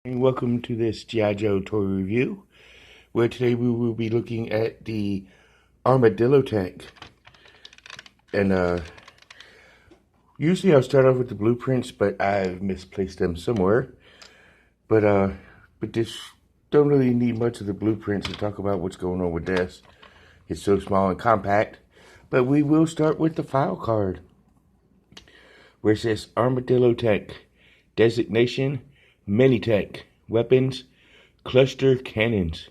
And welcome to this G.I. Joe toy review, where today we will be looking at the Armadillo tank. And usually I'll start off with the blueprints, but I've misplaced them somewhere. But this don't really need much of the blueprints to talk about what's going on with this. It's so small and compact. But we will start with the file card, where it says Armadillo tank, designation, mini tank, weapons, cluster cannons.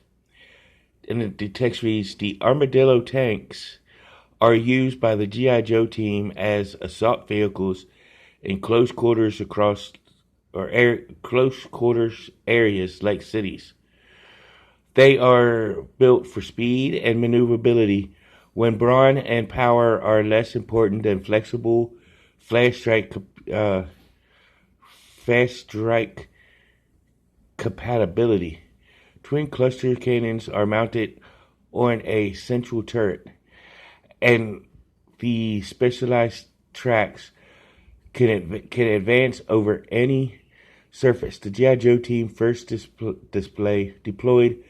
And the text reads, the Armadillo tanks are used by the G.I. Joe team as assault vehicles in close quarters areas like cities. They are built for speed and maneuverability when brawn and power are less important than flexible fast strike compatibility. Twin cluster cannons are mounted on a central turret, and the specialized tracks can advance over any surface. The G.I. Joe team first deployed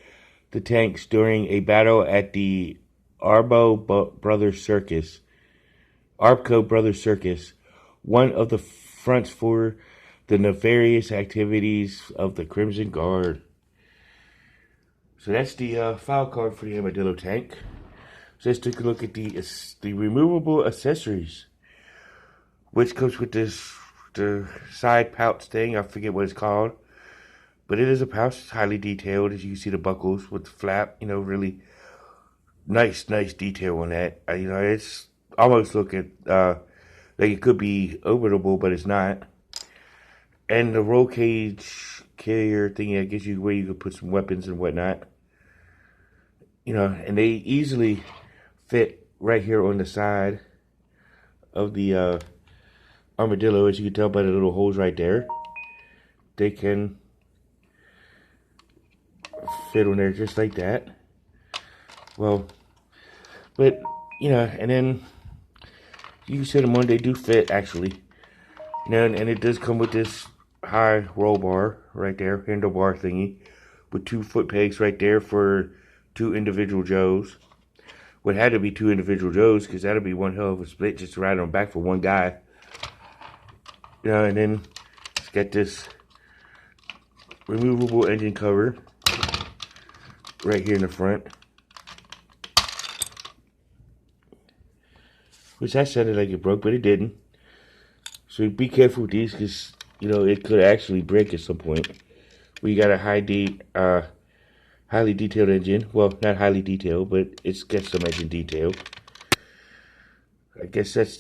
the tanks during a battle at the Arbo Brothers Circus, Arbco Brothers Circus, one of the fronts for the nefarious activities of the Crimson Guard. So that's the file card for the Armadillo tank. So let's take a look at the removable accessories, which comes with the side pouch thing. I forget what it's called, but it is a pouch. It's highly detailed. As you can see, the buckles with the flap. Really nice detail on that. It's almost looking like it could be openable, but it's not. And the roll cage carrier thing, I guess where you could put some weapons and whatnot. And they easily fit right here on the side of the Armadillo, as you can tell by the little holes right there. They can fit on there just like that. Well, but, and then you can set them on. They do fit, actually. And it does come with this high roll bar right there, handlebar thingy, with 2 foot pegs right there for 2 individual Joes. What had to be 2 individual Joes, because that'd be one hell of a split just to ride on back for one guy. And then it's got this removable engine cover right here in the front, which I sounded like it broke, but it didn't. So be careful with these, because it could actually break at some point. We got a highly detailed engine. Well, not highly detailed, but it's got some engine detail. I guess that's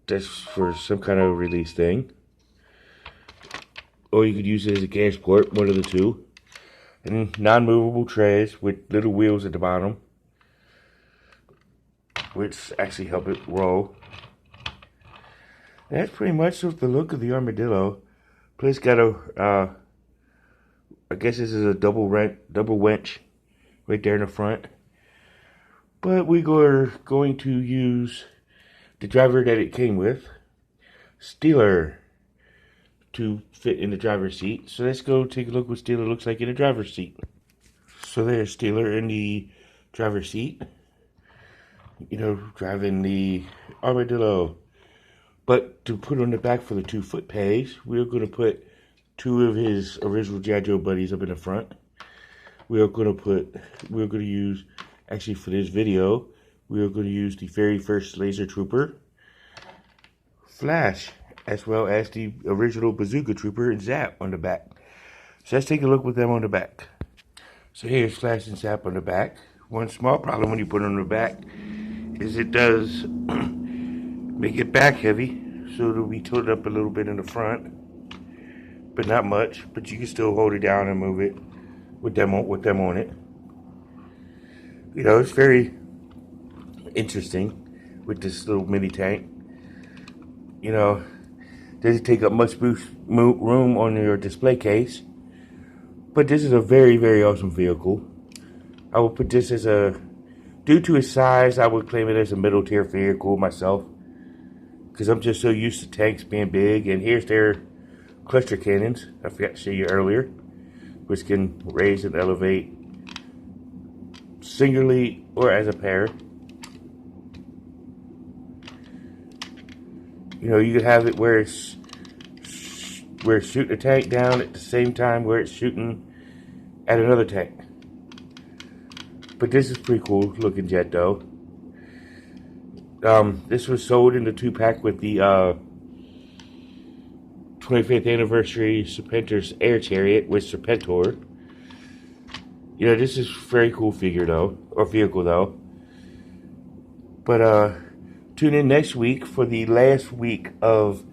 that's for some kind of release thing. Or you could use it as a gas port, one of the two. And non-movable trays with little wheels at the bottom, which actually help it roll. And that's pretty much the look of the Armadillo. Plus got a, I guess this is a double winch right there in the front. But we are going to use the driver that it came with, Steeler, to fit in the driver's seat. So let's go take a look what Steeler looks like in the driver's seat. So there's Steeler in the driver's seat, driving the Armadillo. But to put on the back for the 2 foot pegs, we're going to put 2 of his original G.I. Joe buddies up in the front. We're going to use, actually for this video, we're going to use the very first Laser Trooper, Flash, as well as the original Bazooka Trooper and Zap on the back. So let's take a look with them on the back. So here's Flash and Zap on the back. One small problem when you put it on the back is it does make it back heavy, so it'll be tilted up a little bit in the front, but not much. But you can still hold it down and move it with them on it. It's very interesting with this little mini tank. Doesn't take up much room on your display case, but this is a very awesome vehicle. I will put this as due to its size, I would claim it as a middle tier vehicle myself. because I'm just so used to tanks being big. And here's their cluster cannons. I forgot to show you earlier, which can raise and elevate singularly or as a pair. You know, you could have it where it's shooting a tank down at the same time where it's shooting at another tank. But this is pretty cool looking jet though. This was sold in the 2-pack with the 25th anniversary Serpentor's Air Chariot with Serpentor. You know, this is a very cool figure though, or vehicle though. But tune in next week for the last week of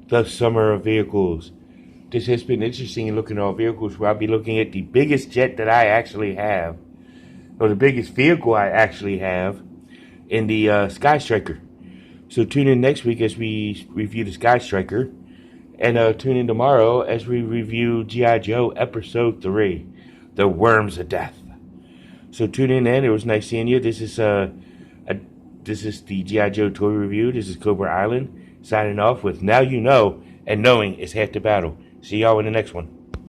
the summer of vehicles. This has been interesting looking at all vehicles, where I'll be looking at the biggest jet that I actually have, or the biggest vehicle I actually have, in the Sky Striker. So tune in next week as we review the Sky Striker, and tune in tomorrow as we review G.I. Joe Episode 3, The Worms of Death. So tune in then. It was nice seeing you. This is the G.I. Joe toy review. This is Cobra Island signing off with Now You Know, and knowing is half the battle. See y'all in the next one.